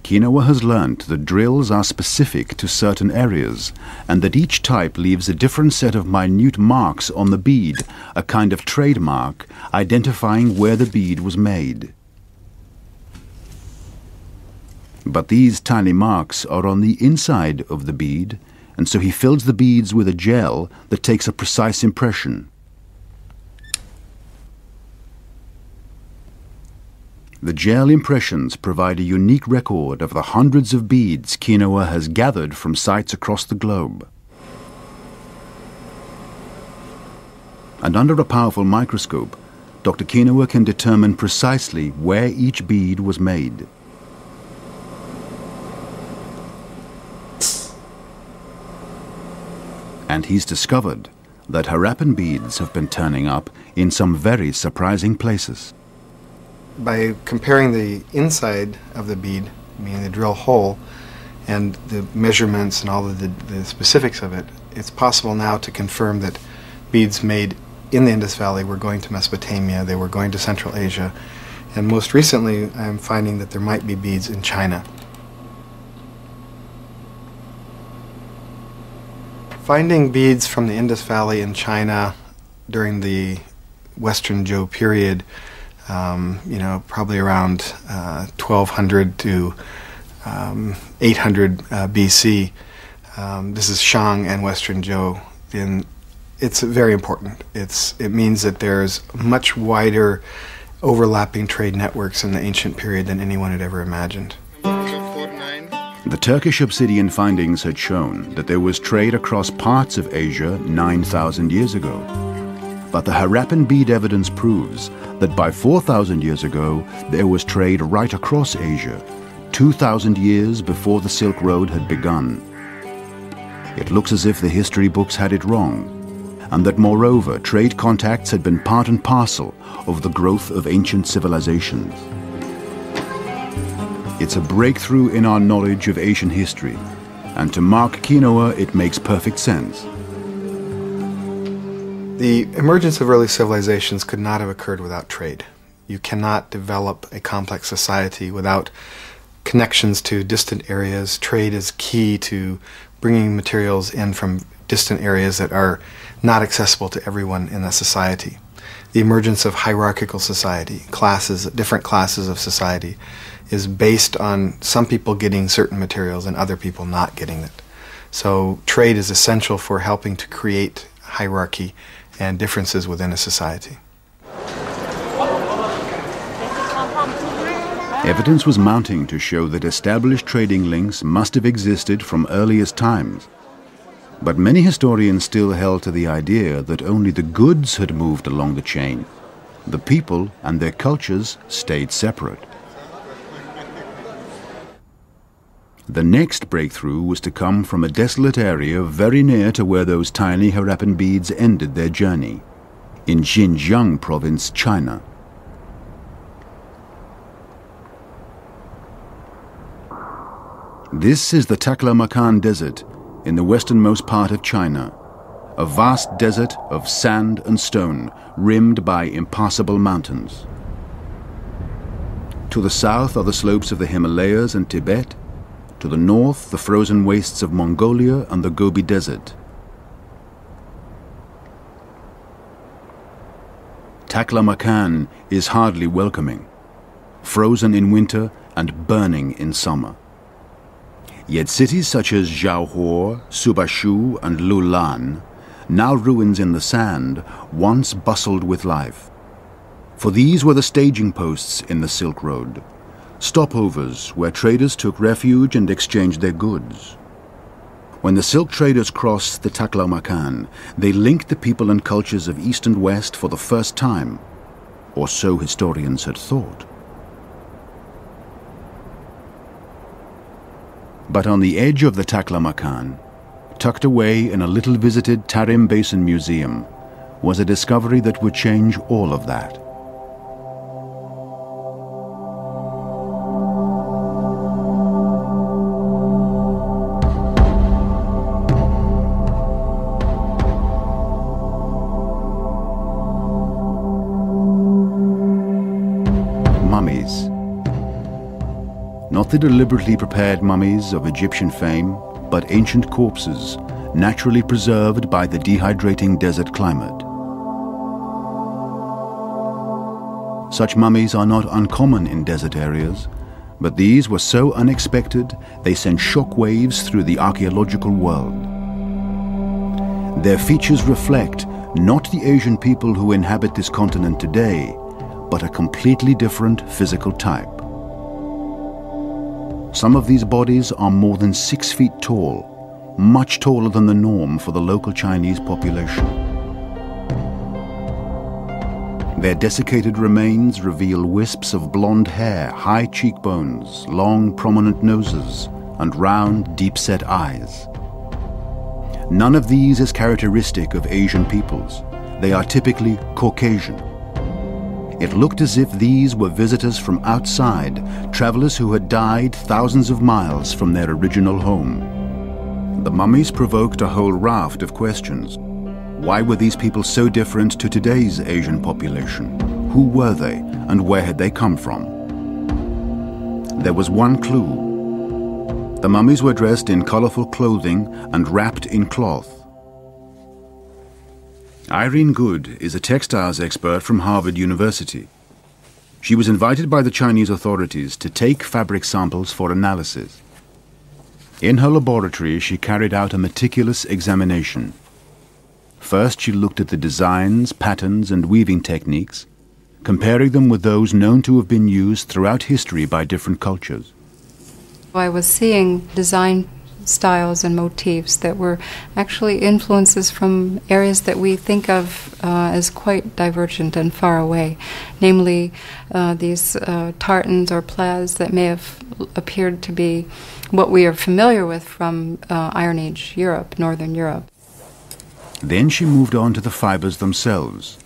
Quinoa has learnt that drills are specific to certain areas and that each type leaves a different set of minute marks on the bead, a kind of trademark identifying where the bead was made. But these tiny marks are on the inside of the bead, and so he fills the beads with a gel that takes a precise impression. The gel impressions provide a unique record of the hundreds of beads Quinoa has gathered from sites across the globe. And under a powerful microscope, Dr. Quinoa can determine precisely where each bead was made. And he's discovered that Harappan beads have been turning up in some very surprising places. By comparing the inside of the bead, meaning the drill hole, and the measurements and all of the specifics of it, it's possible now to confirm that beads made in the Indus Valley were going to Mesopotamia, they were going to Central Asia, and most recently I'm finding that there might be beads in China. Finding beads from the Indus Valley in China during the Western Zhou period, probably around 1200 to 800 BC. This is Shang and Western Zhou. Then it's very important. It means that there's much wider overlapping trade networks in the ancient period than anyone had ever imagined. The Turkish obsidian findings had shown that there was trade across parts of Asia 9,000 years ago. But the Harappan bead evidence proves that by 4,000 years ago, there was trade right across Asia, 2,000 years before the Silk Road had begun. It looks as if the history books had it wrong, and that moreover, trade contacts had been part and parcel of the growth of ancient civilizations. It's a breakthrough in our knowledge of Asian history, and to Mark Quinoa, it makes perfect sense. The emergence of early civilizations could not have occurred without trade. You cannot develop a complex society without connections to distant areas. Trade is key to bringing materials in from distant areas that are not accessible to everyone in a society. The emergence of hierarchical society, different classes of society, is based on some people getting certain materials and other people not getting it. So trade is essential for helping to create hierarchy and differences within a society. Evidence was mounting to show that established trading links must have existed from earliest times. But many historians still held to the idea that only the goods had moved along the chain. The people and their cultures stayed separate. The next breakthrough was to come from a desolate area very near to where those tiny Harappan beads ended their journey, in Xinjiang province, China. This is the Taklamakan Desert in the westernmost part of China, a vast desert of sand and stone rimmed by impassable mountains. To the south are the slopes of the Himalayas and Tibet. To the north, the frozen wastes of Mongolia and the Gobi Desert. Taklamakan is hardly welcoming, frozen in winter and burning in summer. Yet cities such as Zhaohuo, Subashu and Lulan, now ruins in the sand, once bustled with life. For these were the staging posts in the Silk Road, stopovers where traders took refuge and exchanged their goods. When the silk traders crossed the Taklamakan, they linked the people and cultures of East and West for the first time, or so historians had thought. But on the edge of the Taklamakan, tucked away in a little visited Tarim Basin Museum, was a discovery that would change all of that. Mummies. Not the deliberately prepared mummies of Egyptian fame, but ancient corpses, naturally preserved by the dehydrating desert climate. Such mummies are not uncommon in desert areas, but these were so unexpected they sent shock waves through the archaeological world. Their features reflect not the Asian people who inhabit this continent today, but a completely different physical type. Some of these bodies are more than 6 feet tall, much taller than the norm for the local Chinese population. Their desiccated remains reveal wisps of blonde hair, high cheekbones, long prominent noses, and round, deep-set eyes. None of these is characteristic of Asian peoples. They are typically Caucasian. It looked as if these were visitors from outside, travelers who had died thousands of miles from their original home. The mummies provoked a whole raft of questions. Why were these people so different to today's Asian population? Who were they, and where had they come from? There was one clue. The mummies were dressed in colorful clothing and wrapped in cloth. Irene Good is a textiles expert from Harvard University. She was invited by the Chinese authorities to take fabric samples for analysis. In her laboratory, she carried out a meticulous examination. First, she looked at the designs, patterns, and weaving techniques, comparing them with those known to have been used throughout history by different cultures. I was seeing design styles and motifs that were actually influences from areas that we think of as quite divergent and far away, namely these tartans or plaids that may have appeared to be what we are familiar with from Iron Age Europe, Northern Europe. Then she moved on to the fibers themselves.